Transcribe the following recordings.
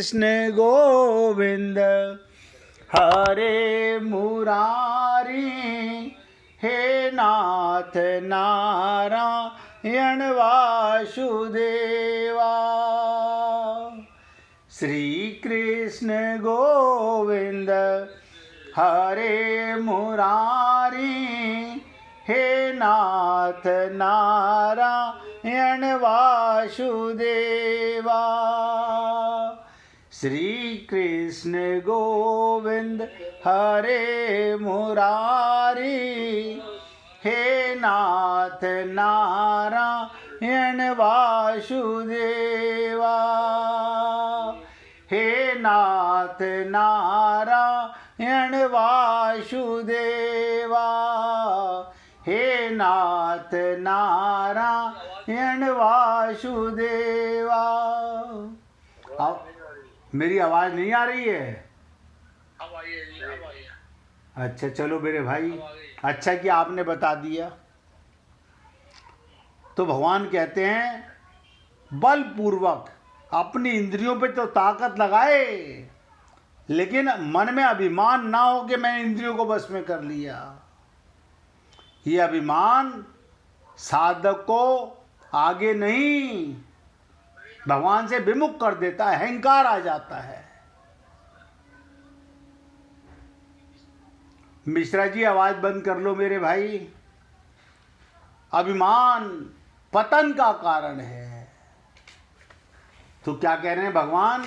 कृष्ण गोविंद हरे मुरारी, हे नाथ नारायण वासुदेवा। श्री कृष्ण गोविंद हरे मुरारी, हे नाथ नारायण वासुदेवा। श्री कृष्ण गोविंद हरे मुरारी, हे नाथ नारायण वासुदेवा। हे नाथ नारायण वासुदेवा, हे नाथ नारायण वासुदेवा। मेरी आवाज नहीं आ रही है? अब आई है। अच्छा चलो मेरे भाई, अच्छा कि आपने बता दिया। तो भगवान कहते हैं बलपूर्वक अपनी इंद्रियों पे तो ताकत लगाए, लेकिन मन में अभिमान ना हो कि मैंने इंद्रियों को बस में कर लिया। ये अभिमान साधक को आगे नहीं, भगवान से विमुख कर देता है, अहंकार आ जाता है। मिश्रा जी आवाज बंद कर लो मेरे भाई। अभिमान पतन का कारण है। तो क्या कह रहे हैं भगवान?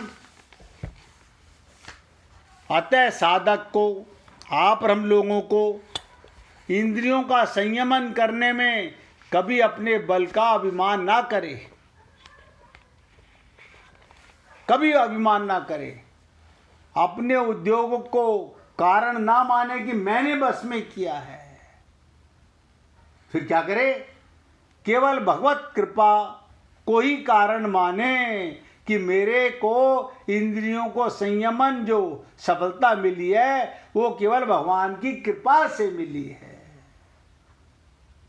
अतः साधक को, आप हम लोगों को इंद्रियों का संयमन करने में कभी अपने बल का अभिमान ना करे, कभी अभिमान ना करे। अपने उद्योग को कारण ना माने कि मैंने बस में किया है। फिर क्या करे? केवल भगवत कृपा को ही कारण माने कि मेरे को इंद्रियों को संयमन जो सफलता मिली है वो केवल भगवान की कृपा से मिली है।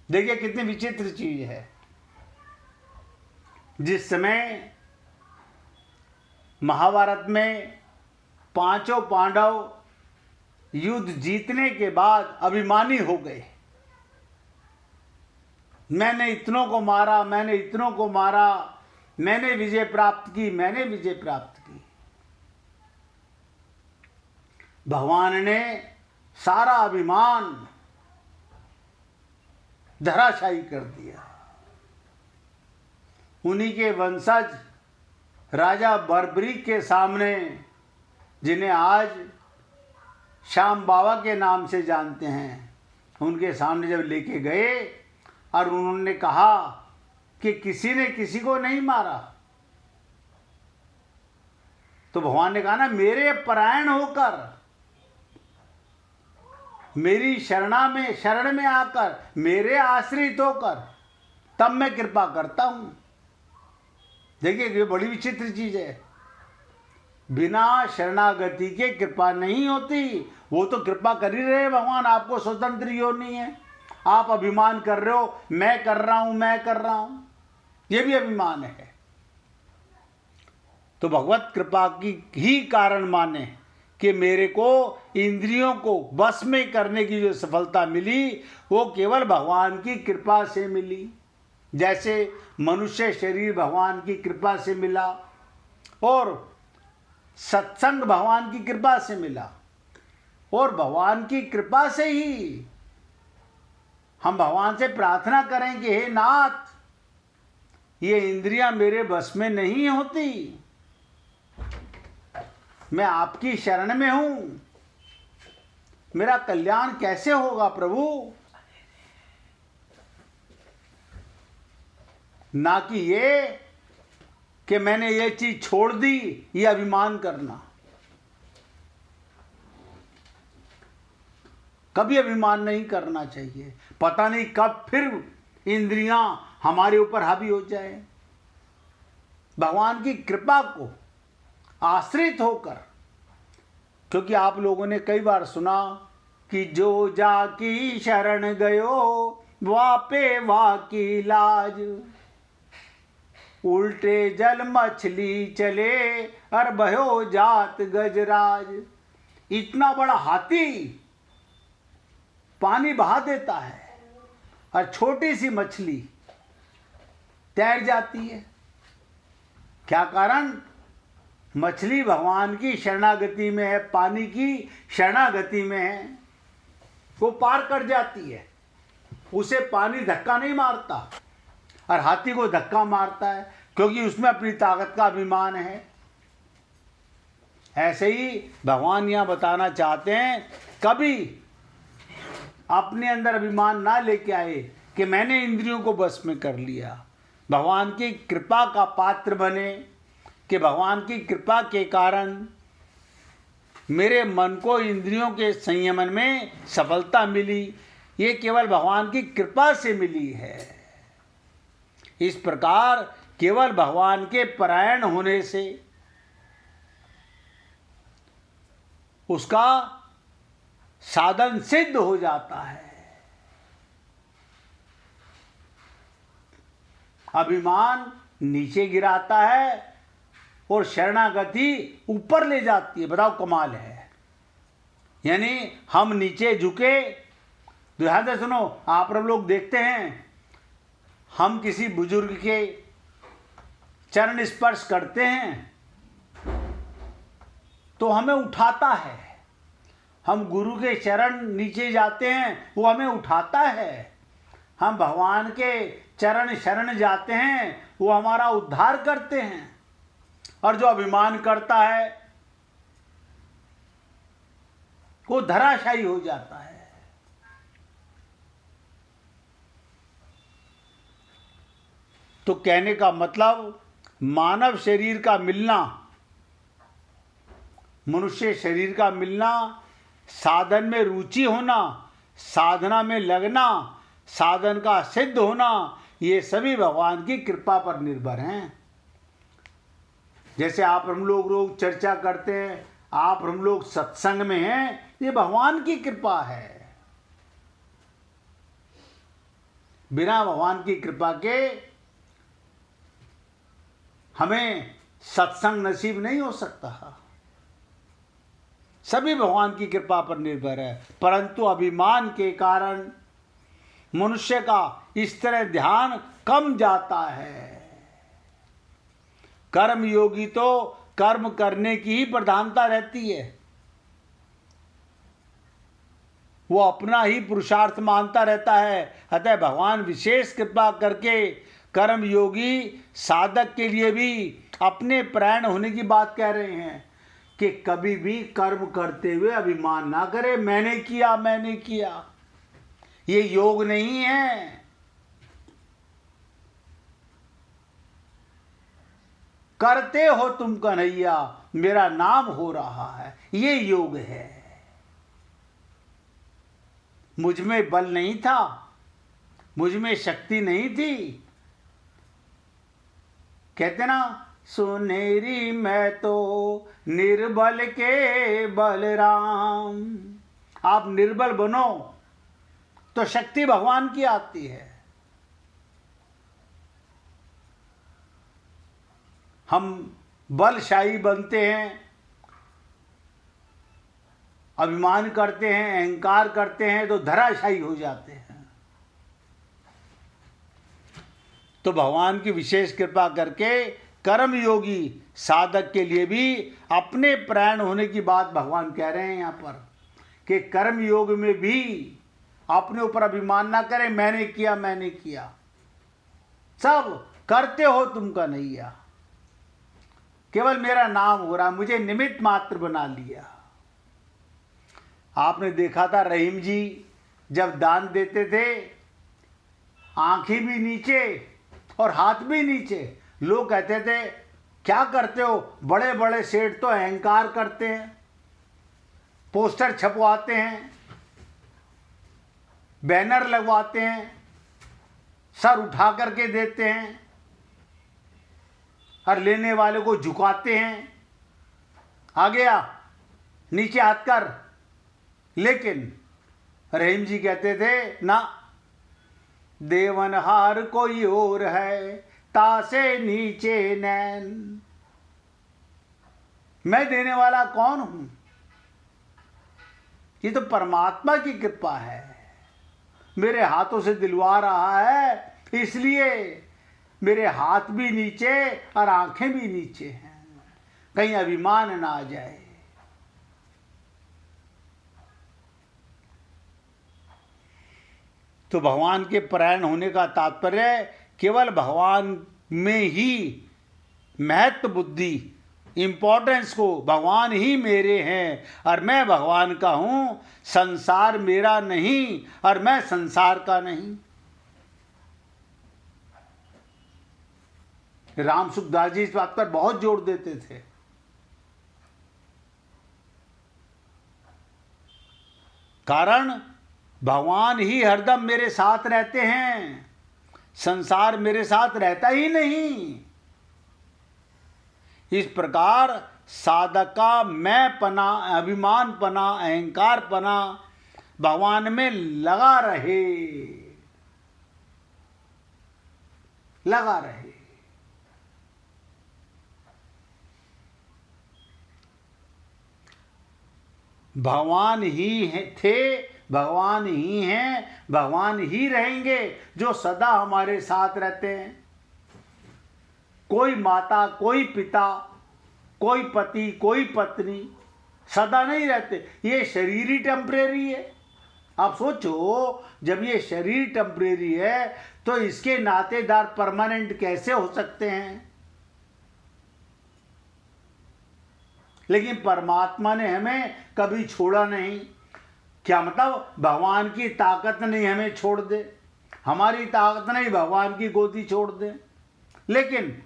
देखिए कितनी विचित्र चीज है। जिस समय महाभारत में पांचों पांडव युद्ध जीतने के बाद अभिमानी हो गए, मैंने इतनों को मारा, मैंने इतनों को मारा, मैंने विजय प्राप्त की, मैंने विजय प्राप्त की। भगवान ने सारा अभिमान धराशायी कर दिया। उन्हीं के वंशज राजा बर्बरीक के सामने, जिन्हें आज श्याम बाबा के नाम से जानते हैं, उनके सामने जब लेके गए और उन्होंने कहा कि किसी ने किसी को नहीं मारा, तो भगवान ने कहा ना, मेरे परायण होकर, मेरी शरण में आकर, मेरे आश्रित होकर, तब मैं कृपा करता हूं। देखिए ये बड़ी विचित्र चीज है। बिना शरणागति के कृपा नहीं होती। वो तो कृपा कर ही रहे भगवान, आपको स्वतंत्र योनि है। आप अभिमान कर रहे हो, मैं कर रहा हूं, मैं कर रहा हूं, ये भी अभिमान है। तो भगवत कृपा की ही कारण माने कि मेरे को इंद्रियों को बस में करने की जो सफलता मिली वो केवल भगवान की कृपा से मिली। जैसे मनुष्य शरीर भगवान की कृपा से मिला और सत्संग भगवान की कृपा से मिला, और भगवान की कृपा से ही हम भगवान से प्रार्थना करें कि हे नाथ, ये इंद्रियां मेरे बस में नहीं होती, मैं आपकी शरण में हूं, मेरा कल्याण कैसे होगा प्रभु? ना कि ये कि मैंने ये चीज छोड़ दी, ये अभिमान करना। कभी अभिमान नहीं करना चाहिए। पता नहीं कब फिर इंद्रियां हमारे ऊपर हावी हो जाए। भगवान की कृपा को आश्रित होकर, क्योंकि आप लोगों ने कई बार सुना कि जो जाकी शरण गयो वापे वाकी लाज। उल्टे जल मछली चले और भयो जात गजराज। इतना बड़ा हाथी पानी बहा देता है और छोटी सी मछली तैर जाती है। क्या कारण? मछली भगवान की शरणागति में है, पानी की शरणागति में है, वो पार कर जाती है। उसे पानी धक्का नहीं मारता और हाथी को धक्का मारता है, क्योंकि उसमें अपनी ताकत का अभिमान है। ऐसे ही भगवान यहाँ बताना चाहते हैं, कभी अपने अंदर अभिमान ना लेके आए कि मैंने इंद्रियों को बस में कर लिया। भगवान की कृपा का पात्र बने कि भगवान की कृपा के कारण मेरे मन को इंद्रियों के संयमन में सफलता मिली। ये केवल भगवान की कृपा से मिली है। इस प्रकार केवल भगवान के परायण होने से उसका साधन सिद्ध हो जाता है। अभिमान नीचे गिराता है और शरणागति ऊपर ले जाती है। बताओ कमाल है। यानी हम नीचे झुके, ध्यान से सुनो, आप लोग देखते हैं, हम किसी बुजुर्ग के चरण स्पर्श करते हैं तो हमें उठाता है। हम गुरु के चरण नीचे जाते हैं, वो हमें उठाता है। हम भगवान के चरण शरण जाते हैं, वो हमारा उद्धार करते हैं। और जो अभिमान करता है वो धराशायी हो जाता है। तो कहने का मतलब, मानव शरीर का मिलना, मनुष्य शरीर का मिलना, साधन में रुचि होना, साधना में लगना, साधन का सिद्ध होना, ये सभी भगवान की कृपा पर निर्भर हैं। जैसे आप हम लोग चर्चा करते हैं, आप हम लोग सत्संग में हैं, ये भगवान की कृपा है। बिना भगवान की कृपा के हमें सत्संग नसीब नहीं हो सकता। सभी भगवान की कृपा पर निर्भर है, परंतु अभिमान के कारण मनुष्य का इस तरह ध्यान कम जाता है। कर्म योगी तो कर्म करने की ही प्रधानता रहती है, वो अपना ही पुरुषार्थ मानता रहता है। अतः भगवान विशेष कृपा करके कर्म योगी साधक के लिए भी अपने प्राण होने की बात कह रहे हैं कि कभी भी कर्म करते हुए अभिमान ना करे, मैंने किया मैंने किया। ये योग नहीं है। करते हो तुम कन्हैया, मेरा नाम हो रहा है, ये योग है। मुझ में बल नहीं था, मुझ में शक्ति नहीं थी। कहते ना, सुनेरी मैं तो निर्बल के बलराम। आप निर्बल बनो तो शक्ति भगवान की आती है। हम बलशाली बनते हैं, अभिमान करते हैं, अहंकार करते हैं तो धराशायी हो जाते हैं। तो भगवान की विशेष कृपा करके कर्म योगी साधक के लिए भी अपने प्राण होने की बात भगवान कह रहे हैं यहाँ पर, कि कर्म योग में भी अपने ऊपर अभिमान ना करें, मैंने किया मैंने किया। सब करते हो तुम कन्हैया, केवल मेरा नाम हो रहा, मुझे निमित्त मात्र बना लिया। आपने देखा था रहीम जी जब दान देते थे, आंखें भी नीचे और हाथ भी नीचे। लोग कहते थे क्या करते हो, बड़े बड़े सेठ तो अहंकार करते हैं, पोस्टर छपवाते हैं, बैनर लगवाते हैं, सर उठा करके देते हैं और लेने वाले को झुकाते हैं, आ गया नीचे हाथ कर। लेकिन रहीम जी कहते थे ना, देवनहार कोई और है, तासे नीचे नैन। मैं देने वाला कौन हूं? ये तो परमात्मा की कृपा है, मेरे हाथों से दिलवा रहा है, इसलिए मेरे हाथ भी नीचे और आंखें भी नीचे हैं, कहीं अभिमान ना आ जाए। तो भगवान के परायण होने का तात्पर्य केवल भगवान में ही महत्व बुद्धि, इंपॉर्टेंस को, भगवान ही मेरे हैं और मैं भगवान का हूं, संसार मेरा नहीं और मैं संसार का नहीं। राम सुखदास जी इस बात पर बहुत जोर देते थे। कारण भगवान ही हरदम मेरे साथ रहते हैं, संसार मेरे साथ रहता ही नहीं। इस प्रकार साधक का मैं पना, अभिमान पना, अहंकार पना भगवान में लगा रहे। भगवान ही थे, भगवान ही हैं, भगवान ही रहेंगे जो सदा हमारे साथ रहते हैं। कोई माता, कोई पिता, कोई पति, कोई पत्नी सदा नहीं रहते। ये शरीर ही टेम्परेरी है। आप सोचो, जब ये शरीर टेम्परेरी है तो इसके नातेदार परमानेंट कैसे हो सकते हैं? लेकिन परमात्मा ने हमें कभी छोड़ा नहीं। क्या मतलब? भगवान की ताकत नहीं हमें छोड़ दे, हमारी ताकत नहीं भगवान की गोदी छोड़ दे, लेकिन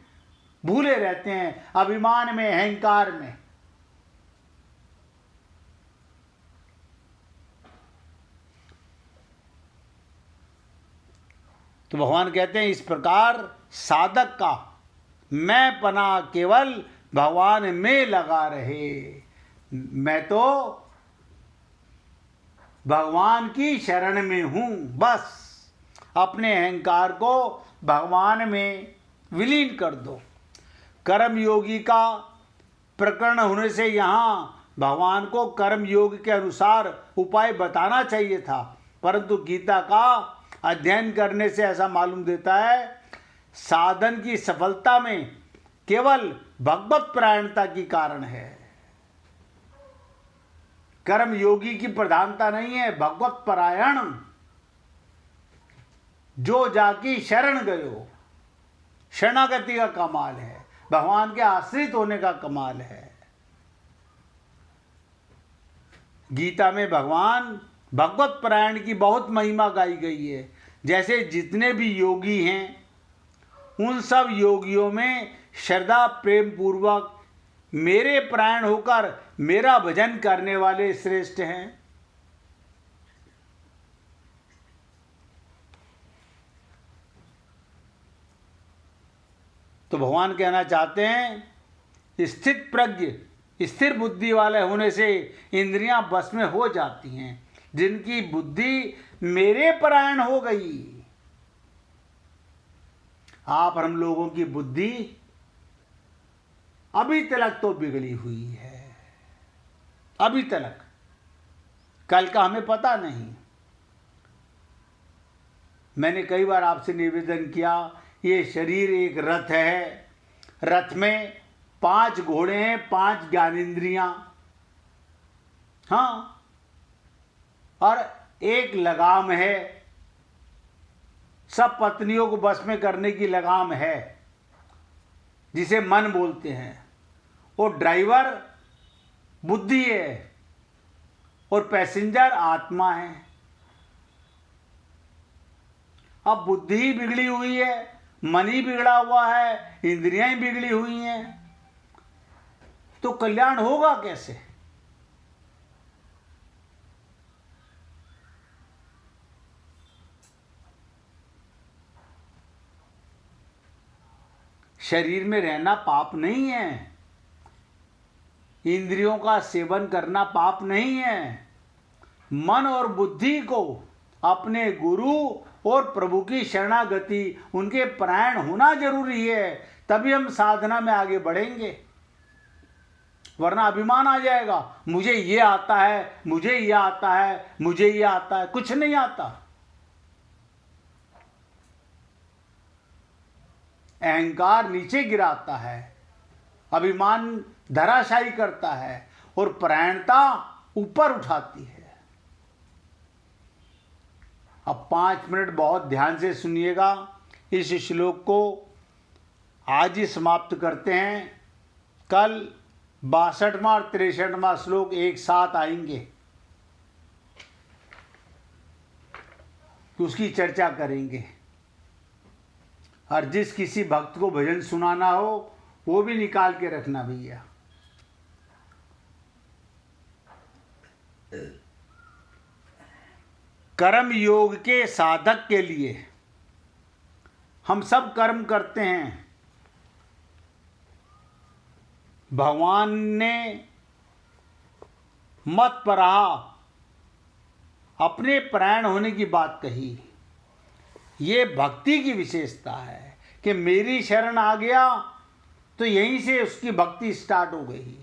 भूले रहते हैं अभिमान में, अहंकार में। तो भगवान कहते हैं इस प्रकार साधक का मैं पना केवल भगवान में लगा रहे। मैं तो भगवान की शरण में हूं, बस अपने अहंकार को भगवान में विलीन कर दो। कर्म योगी का प्रकरण होने से यहाँ भगवान को कर्म योग के अनुसार उपाय बताना चाहिए था, परंतु गीता का अध्ययन करने से ऐसा मालूम देता है साधन की सफलता में केवल भगवत परायणता की कारण है। कर्म योगी की प्रधानता नहीं है, भगवत परायण जो जाकी शरण गयो, शरणागति का कमाल है, भगवान के आश्रित होने का कमाल है। गीता में भगवान भगवत परायण की बहुत महिमा गाई गई है। जैसे जितने भी योगी हैं उन सब योगियों में श्रद्धा प्रेम पूर्वक मेरे परायण होकर मेरा भजन करने वाले श्रेष्ठ हैं। तो भगवान कहना चाहते हैं स्थित प्रज्ञ, स्थिर बुद्धि वाले होने से इंद्रियां बस में हो जाती हैं। जिनकी बुद्धि मेरे परायण हो गई, आप हम लोगों की बुद्धि अभी तक तो बिगड़ी हुई है, अभी तक, कल का हमें पता नहीं। मैंने कई बार आपसे निवेदन किया, ये शरीर एक रथ है, रथ में 5 घोड़े हैं, 5 ज्ञानेंद्रियां, हाँ, और एक लगाम है, सब पत्नियों को बस में करने की लगाम है जिसे मन बोलते हैं। वो ड्राइवर बुद्धि है और पैसेंजर आत्मा है। अब बुद्धि ही बिगड़ी हुई है, मन ही बिगड़ा हुआ है, इंद्रियां ही बिगड़ी हुई हैं, तो कल्याण होगा कैसे? शरीर में रहना पाप नहीं है, इंद्रियों का सेवन करना पाप नहीं है। मन और बुद्धि को अपने गुरु और प्रभु की शरणागति, उनके पारायण होना जरूरी है, तभी हम साधना में आगे बढ़ेंगे। वरना अभिमान आ जाएगा, मुझे ये आता है, मुझे ये आता है, मुझे ये आता है। कुछ नहीं आता। अहंकार नीचे गिराता है, अभिमान धराशायी करता है और परायणता ऊपर उठाती है। अब 5 मिनट बहुत ध्यान से सुनिएगा। इस श्लोक को आज ही समाप्त करते हैं। कल 62वां और 63वां श्लोक एक साथ आएंगे, उसकी चर्चा करेंगे। और जिस किसी भक्त को भजन सुनाना हो वो भी निकाल के रखना भैया। कर्म योग के साधक के लिए हम सब कर्म करते हैं। भगवान ने मत पराहा अपने प्राण होने की बात कही। ये भक्ति की विशेषता है कि मेरी शरण आ गया तो यहीं से उसकी भक्ति स्टार्ट हो गई।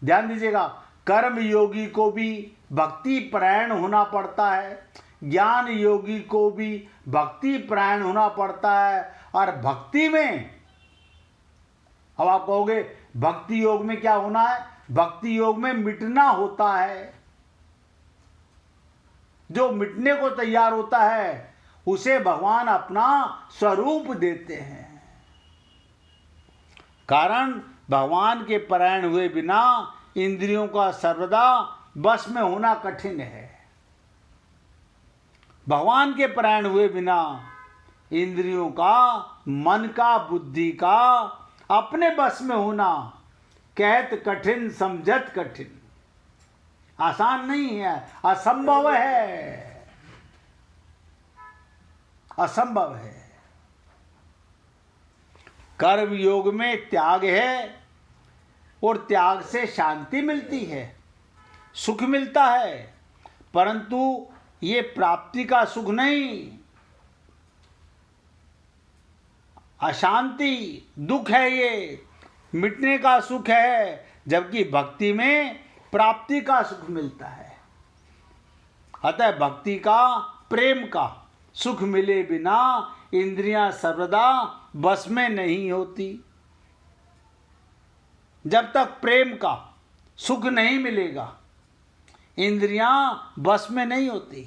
ध्यान दीजिएगा, कर्म योगी को भी भक्ति परायण होना पड़ता है, ज्ञान योगी को भी भक्ति परायण होना पड़ता है। और भक्ति में, अब आप कहोगे भक्ति योग में क्या होना है? भक्ति योग में मिटना होता है। जो मिटने को तैयार होता है उसे भगवान अपना स्वरूप देते हैं। कारण भगवान के परायण हुए बिना इंद्रियों का सर्वदा बस में होना कठिन है। भगवान के परायण हुए बिना इंद्रियों का, मन का, बुद्धि का अपने बस में होना कहत कठिन समझत कठिन। आसान नहीं है, असंभव है, असंभव है। कर्म योग में त्याग है और त्याग से शांति मिलती है, सुख मिलता है, परंतु ये प्राप्ति का सुख नहीं, अशांति, दुख है, ये मिटने का सुख है। जबकि भक्ति में प्राप्ति का सुख मिलता है। अतः भक्ति का, प्रेम का सुख मिले बिना इंद्रियां सर्वदा बस में नहीं होती। जब तक प्रेम का सुख नहीं मिलेगा इंद्रियां बस में नहीं होती।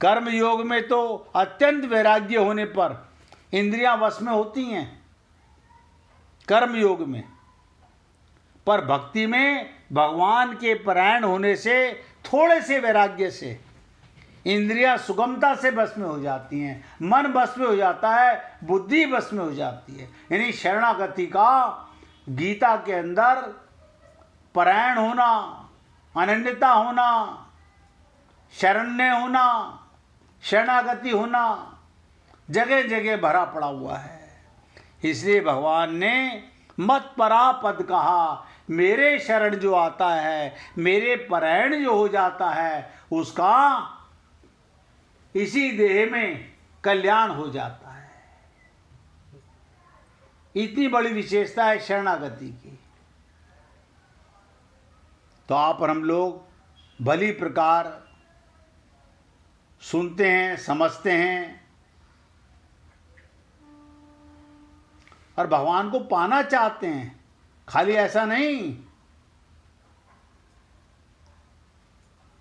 कर्म योग में तो अत्यंत वैराग्य होने पर इंद्रियां वश में होती हैं, कर्म योग में। पर भक्ति में भगवान के परायण होने से, थोड़े से वैराग्य से इंद्रियां सुगमता से बस में हो जाती हैं, मन बस में हो जाता है, बुद्धि बस में हो जाती है। यानी शरणागति का गीता के अंदर परायण होना, अनन्यता होना, शरण्य होना, शरणागति होना जगह जगह भरा पड़ा हुआ है। इसलिए भगवान ने मत परा पद कहा। मेरे शरण जो आता है, मेरे परायण जो हो जाता है, उसका इसी देह में कल्याण हो जाता है। इतनी बड़ी विशेषता है शरणागति की। तो आप और हम लोग भली प्रकार सुनते हैं, समझते हैं और भगवान को पाना चाहते हैं। खाली ऐसा नहीं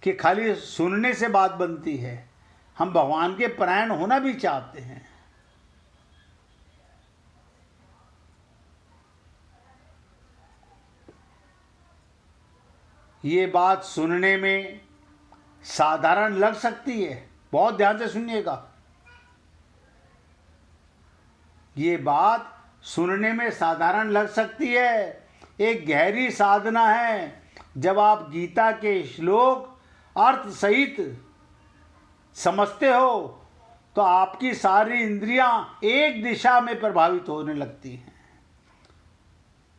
कि खाली सुनने से बात बनती है, हम भगवान के परायण होना भी चाहते हैं। ये बात सुनने में साधारण लग सकती है, बहुत ध्यान से सुनिएगा। ये बात सुनने में साधारण लग सकती है, एक गहरी साधना है। जब आप गीता के श्लोक अर्थ सहित समझते हो तो आपकी सारी इंद्रियां एक दिशा में प्रभावित होने लगती हैं।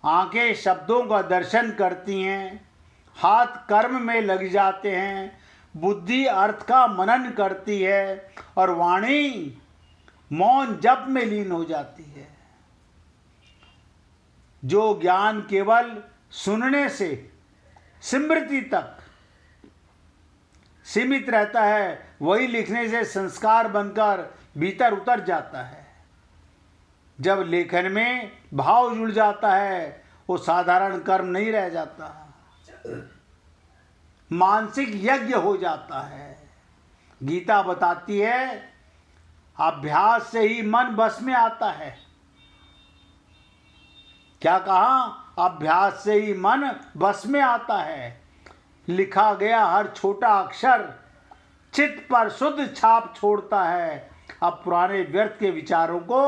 आंखें शब्दों का दर्शन करती हैं, हाथ कर्म में लग जाते हैं, बुद्धि अर्थ का मनन करती है और वाणी मौन जप में लीन हो जाती है। जो ज्ञान केवल सुनने से स्मृति तक सीमित रहता है, वही लिखने से संस्कार बनकर भीतर उतर जाता है। जब लेखन में भाव जुड़ जाता है, वो साधारण कर्म नहीं रह जाता, मानसिक यज्ञ हो जाता है। गीता बताती है, अभ्यास से ही मन बस में आता है। क्या कहा? अभ्यास से ही मन बस में आता है। लिखा गया हर छोटा अक्षर चित्त पर शुद्ध छाप छोड़ता है, अब पुराने व्यर्थ के विचारों को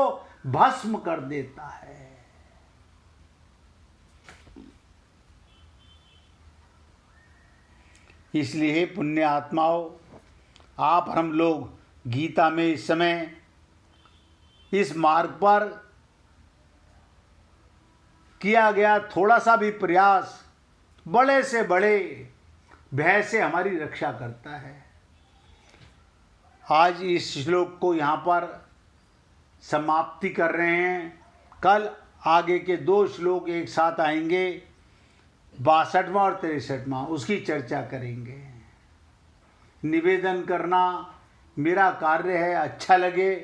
भस्म कर देता है। इसलिए पुण्य आत्माओं, आप हम लोग गीता में इस समय इस मार्ग पर किया गया थोड़ा सा भी प्रयास बड़े से बड़े भय से हमारी रक्षा करता है। आज इस श्लोक को यहाँ पर समाप्ति कर रहे हैं। कल आगे के 2 श्लोक एक साथ आएंगे, 62वां और 63वां, उसकी चर्चा करेंगे। निवेदन करना मेरा कार्य है, अच्छा लगे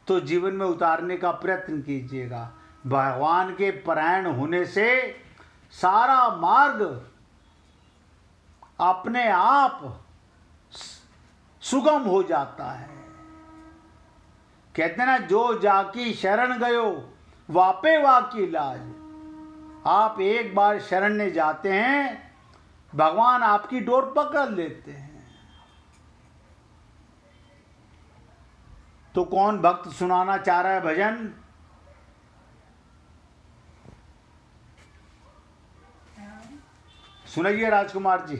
तो जीवन में उतारने का प्रयत्न कीजिएगा। भगवान के परायण होने से सारा मार्ग अपने आप सुगम हो जाता है। कहते ना, जो जाकी शरण गयो वापे वाकी लाज। आप एक बार शरण जाते हैं, भगवान आपकी डोर पकड़ लेते हैं। तो कौन भक्त सुनाना चाह रहा है भजन? सुनाइए राजकुमार जी।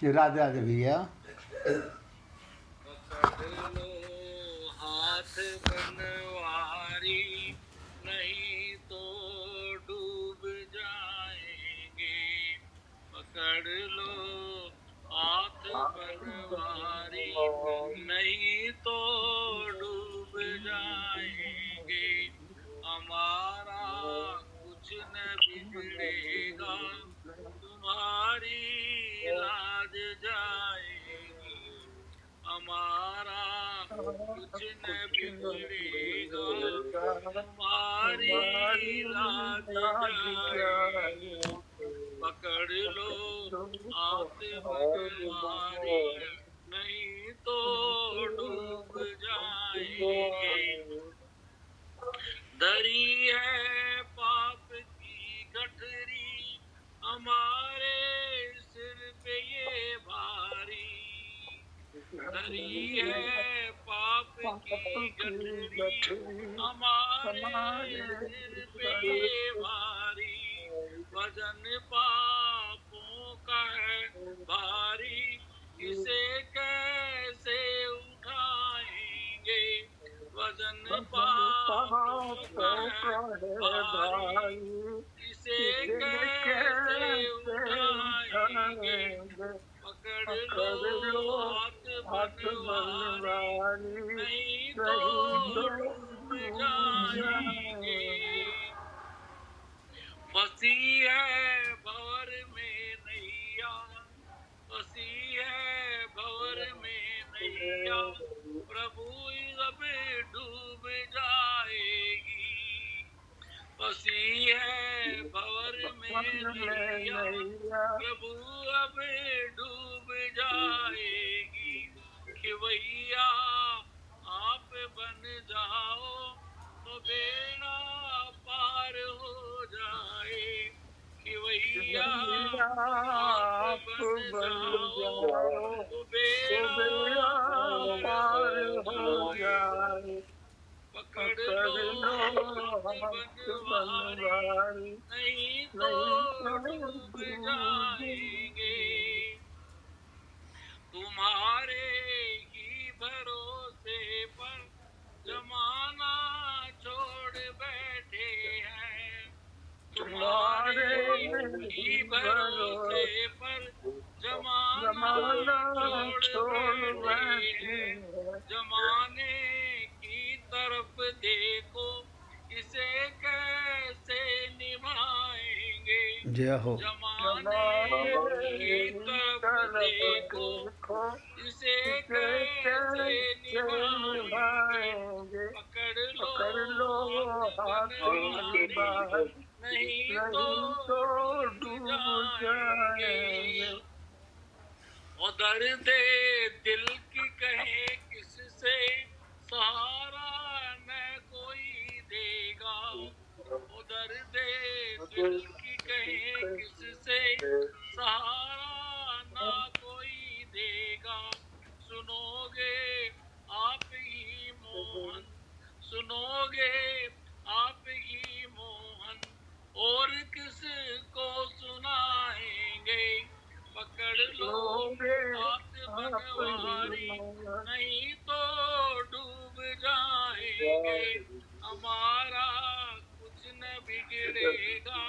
राधे राधे भैया। हाथ बनवारी, नहीं तो डूब जाएंगे। पकड़ लो हाथ बनवारी, नहीं तो डूब जाएंगे। हमारा कुछ न बिगड़ेगा, तुम्हारी लाज जाएगी। हमारा कुछ न बिगड़ेगा, तुम्हारी लाज जाएगी। पकड़ लो हाथ बनवारी, नहीं तो डूब जाएंगे। दरी है पाप की गठरी, हमारे सिर पे ये भारी। दरी है पाप की गठरी, हमारे सिर पे ये भारी। वजन पापों का है भारी, इसे कैसे उठाएंगे। वजन पापों का है भारी, इसे कैसे उठाएंगे। पकड़ लो हाथ बनवारी, नहीं तो डूब जाएंगे। फंसी है भंवर में नैया, फंसी है भंवर में नैया, प्रभु अब डूब जाएगी। फंसी है भंवर में नैया, प्रभु अब डूब जाएगी। खिवैया आप बन जाओ, तो बेड़ा पार हो जाए। खिवैया आप बन जाओ, तो बेड़ा पार हो जाए। पकड़ लो हाथ बनवारी, नहीं तो डूब जाएंगे। तुम्हारे ही भरोसे पर जमाना छोड़ बैठे हैं, तुम्हारे ही भरोसे पर जमाना छोड़ बैठे हैं। जमाने की तरफ देखो, इसे कैसे निभाएंगे। जय हो। जमाने की तरफ देखो, इसे कैसे निभाएंगे। पकड़ लो हाथ बनवारी, नहीं तो डूब जाएंगे। और दर्द दिल की कहे किससे सहारा न कोई देगा। और दर्द दिल की कहे किससे सहारा न कोई देगा। सुनोगे आप ही मोहन, सुनोगे आप ही मोहन, और किसको सुनाएंगे। पकड़ लो हाथ बनवारी, नहीं तो डूब जाएंगे। हमारा कुछ न बिगड़ेगा,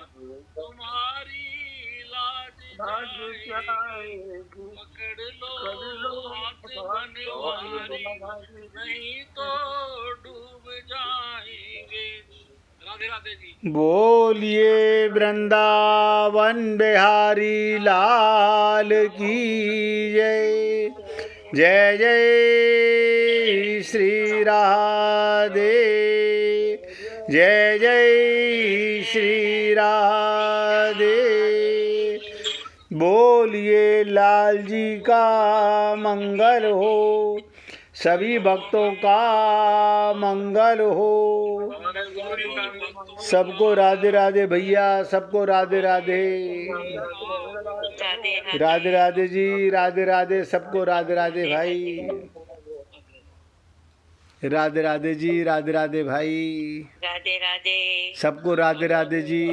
तुम्हारी लाज जाएगी। पकड़ लो हाथ बनवारी, नहीं तो डूब जाएंगे। राधे राधे जी। बोलिए वृंदावन बिहारी लाल की जय। जय जय श्री राधे, जय जय श्री राधे। बोलिए लाल जी का मंगल हो, सभी भक्तों का मंगल हो। सबको राधे राधे भैया, सबको राधे राधे। राधे राधे जी, राधे राधे, सबको राधे राधे भाई। राधे राधे जी, राधे राधे भाई। राधे राधे। सबको राधे राधे जी।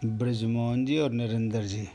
ब्रजमोहन जी और नरेंद्र जी।